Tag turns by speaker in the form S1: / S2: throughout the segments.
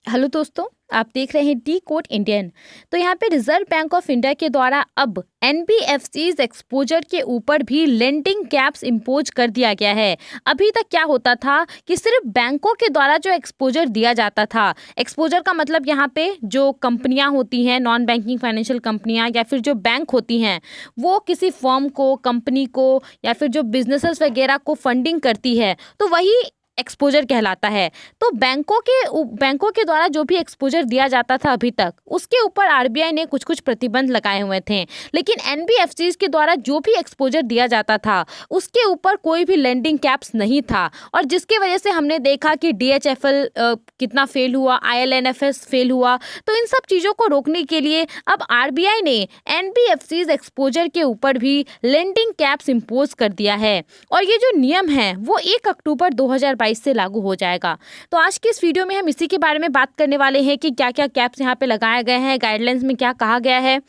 S1: Hello दोस्तों, आप देख रहे हैं डी कोड इंडियन। तो यहाँ पे रिजर्व बैंक ऑफ इंडिया के द्वारा अब एनबीएफसीज एक्सपोजर के ऊपर भी लेंडिंग कैप्स इम्पोज कर दिया गया है। अभी तक क्या होता था कि सिर्फ बैंकों के द्वारा जो एक्सपोजर दिया जाता था, एक्सपोजर का मतलब यहाँ पे जो कंपनियाँ होती हैं, नॉन बैंकिंग फाइनेंशियल कंपनियाँ या फिर जो बैंक होती हैं, वो किसी फर्म को, कंपनी को या फिर जो बिजनेसेस वगैरह को फंडिंग करती है, तो वही एक्सपोजर कहलाता है। तो बैंकों के द्वारा जो भी एक्सपोजर दिया जाता था अभी तक, उसके ऊपर आरबीआई ने कुछ कुछ प्रतिबंध लगाए हुए थे। लेकिन एनबीएफसीज के द्वारा जो भी एक्सपोजर दिया जाता था उसके ऊपर कोई भी लेंडिंग कैप्स नहीं था, और जिसकी वजह से हमने देखा कि डीएचएफएल कितना फेल हुआ, आईएलएनएफएस फेल हुआ। तो इन सब चीज़ों को रोकने के लिए अब आरबीआई ने एनबीएफसीज एक्सपोजर के ऊपर भी लेंडिंग कैप्स इम्पोज कर दिया है, और ये जो नियम है वो 1 अक्टूबर 2022 से लागू हो जाएगा। तो आज की इस वीडियो में हम इसी के बारे में बात करने वाले हैं कि क्या क्या कैप्स यहाँ पे लगाए गए हैं, गाइडलाइंस में क्या कहा गया है।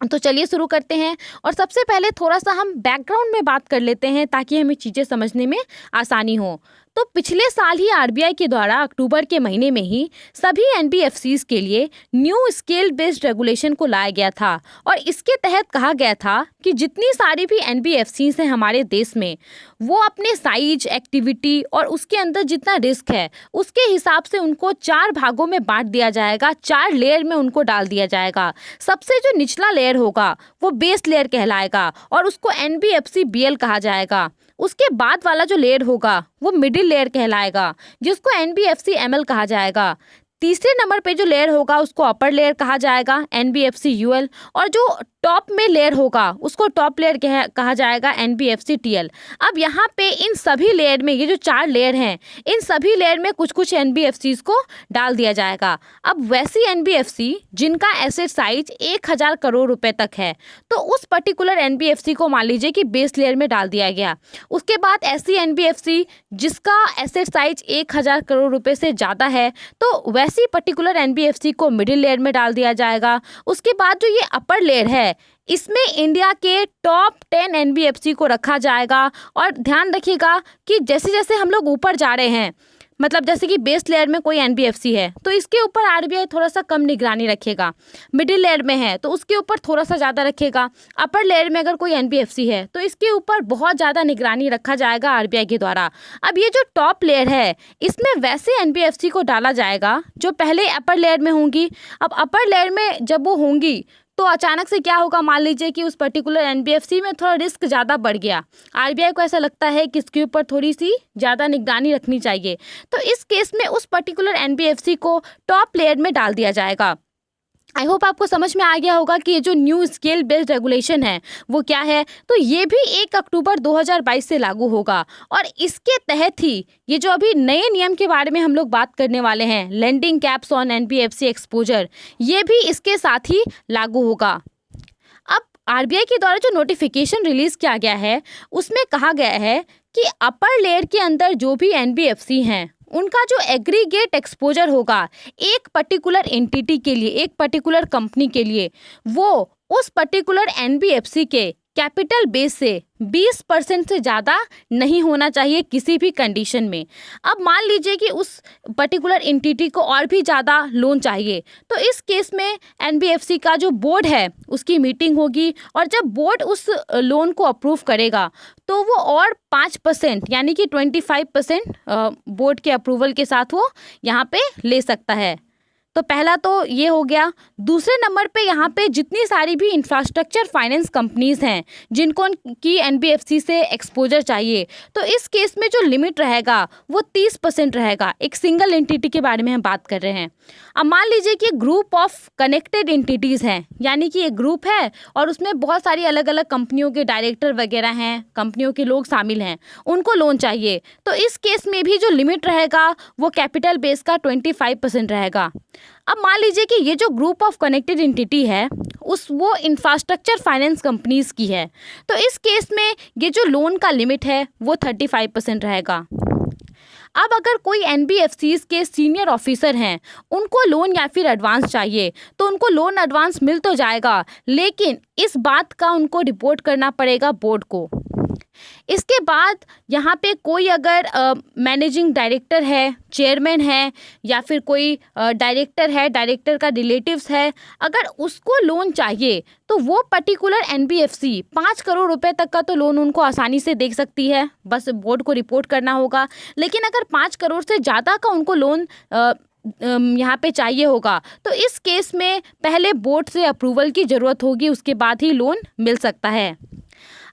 S1: तो चलिए शुरू करते हैं। और सबसे पहले थोड़ा सा हम बैकग्राउंड में बात कर लेते हैं ताकि हमें चीज़ें समझने में आसानी हो। तो पिछले साल ही आरबीआई के द्वारा अक्टूबर के महीने में ही सभी एनबीएफसीज के लिए न्यू स्केल बेस्ड रेगुलेशन को लाया गया था, और इसके तहत कहा गया था कि जितनी सारी भी एनबीएफसीज हैं हमारे देश में, वो अपने साइज, एक्टिविटी और उसके अंदर जितना रिस्क है उसके हिसाब से उनको 4 भागों में बांट दिया जाएगा, 4 लेयर में उनको डाल दिया जाएगा। सबसे जो निचला लेयर होगा वो बेस लेयर कहलाएगा और उसको एनबीएफसी बीएल कहा जाएगा। उसके बाद वाला जो लेयर होगा वो मिडिल लेयर कहलाएगा, जिसको एनबीएफसी एमएल कहा जाएगा। तीसरे नंबर पे जो लेयर होगा उसको अपर लेयर कहा जाएगा, एनबीएफसी यूएल, और जो टॉप में लेयर होगा उसको टॉप लेयर कहा जाएगा, एनबीएफसी टीएल। अब यहाँ पे इन सभी लेयर में, ये जो 4 लेयर हैं, इन सभी लेयर में कुछ कुछ एनबीएफसीज को डाल दिया जाएगा। अब वैसी एनबीएफसी जिनका एसेट साइज 1000 करोड़ रुपए तक है, तो उस पर्टिकुलर एनबीएफसी को मान लीजिए कि बेस लेयर में डाल दिया गया। उसके बाद ऐसी एनबीएफसी जिसका एसेट साइज 1000 करोड़ रुपए से ज़्यादा है, तो वैसी पर्टिकुलर एनबीएफसी को मिडिल लेयर में डाल दिया जाएगा। उसके बाद जो ये अपर लेयर है, इसमें इंडिया के टॉप 10 एनबीएफसी को रखा जाएगा। और ध्यान रखिएगा कि जैसे जैसे हम लोग ऊपर जा रहे हैं, मतलब जैसे कि बेस लेयर में कोई एनबीएफसी है तो इसके ऊपर आरबीआई थोड़ा सा कम निगरानी रखेगा, मिडिल लेयर में है तो उसके ऊपर थोड़ा सा ज़्यादा रखेगा, अपर लेयर में अगर कोई एनबीएफसी है तो इसके ऊपर बहुत ज़्यादा निगरानी रखा जाएगा आरबीआई के द्वारा। अब ये जो टॉप लेयर है, इसमें वैसे एनबीएफसी को डाला जाएगा जो पहले अपर लेयर में होंगी। अब अपर लेयर में जब वो होंगी तो अचानक से क्या होगा, मान लीजिए कि उस पर्टिकुलर एनबीएफसी में थोड़ा रिस्क ज़्यादा बढ़ गया, आरबीआई को ऐसा लगता है कि इसके ऊपर थोड़ी सी ज़्यादा निगरानी रखनी चाहिए, तो इस केस में उस पर्टिकुलर एनबीएफसी को टॉप लेयर में डाल दिया जाएगा। आई होप आपको समझ में आ गया होगा कि ये जो न्यू स्केल बेस्ड रेगुलेशन है वो क्या है। तो ये भी 1 अक्टूबर 2022 से लागू होगा, और इसके तहत ही ये जो अभी नए नियम के बारे में हम लोग बात करने वाले हैं, lending caps on NBFC exposure, ये भी इसके साथ ही लागू होगा। अब आरबीआई के द्वारा जो नोटिफिकेशन रिलीज़ किया गया है उसमें कहा गया है कि अपर लेयर के अंदर जो भी एनबीएफसी हैं उनका जो एग्रीगेट एक्सपोजर होगा एक पर्टिकुलर एंटिटी के लिए, एक पर्टिकुलर कंपनी के लिए, वो उस पर्टिकुलर एनबीएफसी के कैपिटल बेस से 20% से ज़्यादा नहीं होना चाहिए किसी भी कंडीशन में। अब मान लीजिए कि उस पर्टिकुलर एंटिटी को और भी ज़्यादा लोन चाहिए, तो इस केस में एनबीएफसी का जो बोर्ड है उसकी मीटिंग होगी, और जब बोर्ड उस लोन को अप्रूव करेगा तो वो और 5% यानी कि 25% बोर्ड के अप्रूवल के साथ वो यहाँ पे ले सकता है। तो पहला तो ये हो गया। दूसरे नंबर पे यहाँ पे जितनी सारी भी इंफ्रास्ट्रक्चर फाइनेंस कंपनीज हैं जिनको की एनबीएफसी से एक्सपोजर चाहिए, तो इस केस में जो लिमिट रहेगा वो 30% रहेगा। एक सिंगल एंटिटी के बारे में हम बात कर रहे हैं। अब मान लीजिए कि ग्रुप ऑफ कनेक्टेड एंटिटीज़ हैं, यानी कि एक ग्रुप है और उसमें बहुत सारी अलग अलग कंपनियों के डायरेक्टर वगैरह हैं, कंपनियों के लोग शामिल हैं, उनको लोन चाहिए, तो इस केस में भी जो लिमिट रहेगा वो कैपिटल बेस का 25% रहेगा। अब मान लीजिए कि ये जो ग्रुप ऑफ कनेक्टेड एंटिटी है वो इंफ्रास्ट्रक्चर फाइनेंस कंपनीज की है, तो इस केस में ये जो लोन का लिमिट है वो 35% रहेगा। अब अगर कोई एनबीएफसीज के सीनियर ऑफिसर हैं, उनको लोन या फिर एडवांस चाहिए, तो उनको लोन एडवांस मिल तो जाएगा, लेकिन इस बात का उनको रिपोर्ट करना पड़ेगा बोर्ड को। इसके बाद यहाँ पे कोई अगर मैनेजिंग डायरेक्टर है, चेयरमैन है या फिर कोई डायरेक्टर है, डायरेक्टर का रिलेटिव्स है, अगर उसको लोन चाहिए तो वो पर्टिकुलर एनबीएफसी 5 करोड़ रुपए तक का तो लोन उनको आसानी से दे सकती है, बस बोर्ड को रिपोर्ट करना होगा। लेकिन अगर 5 करोड़ से ज़्यादा का उनको लोन यहाँ पे चाहिए होगा तो इस केस में पहले बोर्ड से अप्रूवल की ज़रूरत होगी, उसके बाद ही लोन मिल सकता है।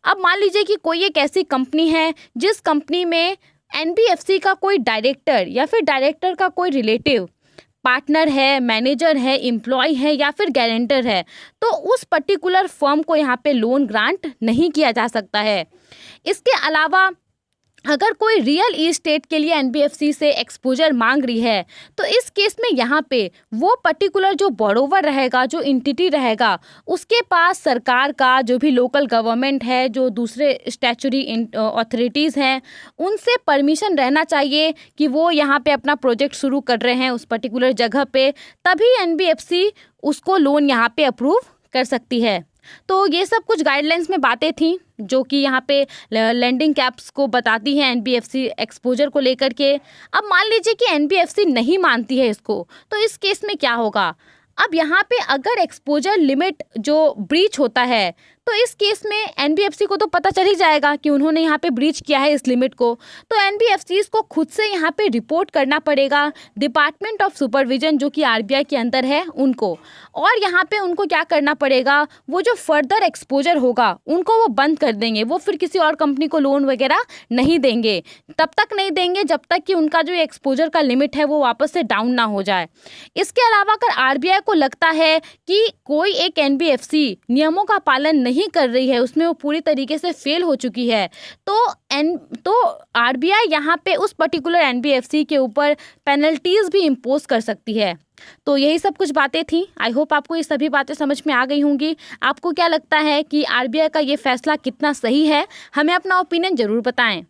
S1: अब मान लीजिए कि कोई एक ऐसी कंपनी है जिस कंपनी में एनबीएफसी का कोई डायरेक्टर या फिर डायरेक्टर का कोई रिलेटिव पार्टनर है, मैनेजर है, एम्प्लॉय है या फिर गारंटर है, तो उस पर्टिकुलर फर्म को यहाँ पे लोन ग्रांट नहीं किया जा सकता है। इसके अलावा अगर कोई रियल इस्टेट के लिए एनबीएफसी से एक्सपोजर मांग रही है तो इस केस में यहाँ पे वो पर्टिकुलर जो बोरोवर रहेगा, जो एंटिटी रहेगा, उसके पास सरकार का जो भी लोकल गवर्नमेंट है, जो दूसरे स्टैचुरी अथॉरिटीज़ हैं, उनसे परमिशन रहना चाहिए कि वो यहाँ पे अपना प्रोजेक्ट शुरू कर रहे हैं उस पर्टिकुलर जगह पे, तभी एनबीएफसी उसको लोन यहाँ पे अप्रूव कर सकती है। तो ये सब कुछ गाइडलाइंस में बातें थी जो कि यहाँ पे लैंडिंग कैप्स को बताती हैं एनबीएफसी एक्सपोजर को लेकर के। अब मान लीजिए कि एनबीएफसी नहीं मानती है इसको, तो इस केस में क्या होगा? अब यहाँ पे अगर एक्सपोजर लिमिट जो ब्रीच होता है तो इस केस में एनबीएफसी को तो पता चल ही जाएगा कि उन्होंने यहाँ पे ब्रीच किया है इस लिमिट को, तो एनबीएफसीज को खुद से यहाँ पे रिपोर्ट करना पड़ेगा डिपार्टमेंट ऑफ सुपरविजन जो कि आरबीआई के अंदर है उनको। और यहाँ पे उनको क्या करना पड़ेगा, वो जो फर्दर एक्सपोजर होगा उनको वो बंद कर देंगे, वो फिर किसी और कंपनी को लोन वगैरह नहीं देंगे, तब तक नहीं देंगे जब तक कि उनका जो एक्सपोजर का लिमिट है वो वापस से डाउन ना हो जाए। इसके अलावा अगर आरबीआई को लगता है कि कोई एक एनबीएफसी नियमों का पालन नहीं कर रही है, उसमें वो पूरी तरीके से फेल हो चुकी है, तो आरबीआई यहाँ पे उस पर्टिकुलर एनबीएफसी के ऊपर पेनल्टीज भी इम्पोज कर सकती है। तो यही सब कुछ बातें थी। आई होप आपको ये सभी बातें समझ में आ गई होंगी। आपको क्या लगता है कि आरबीआई का ये फैसला कितना सही है? हमें अपना ओपिनियन ज़रूर बताएं।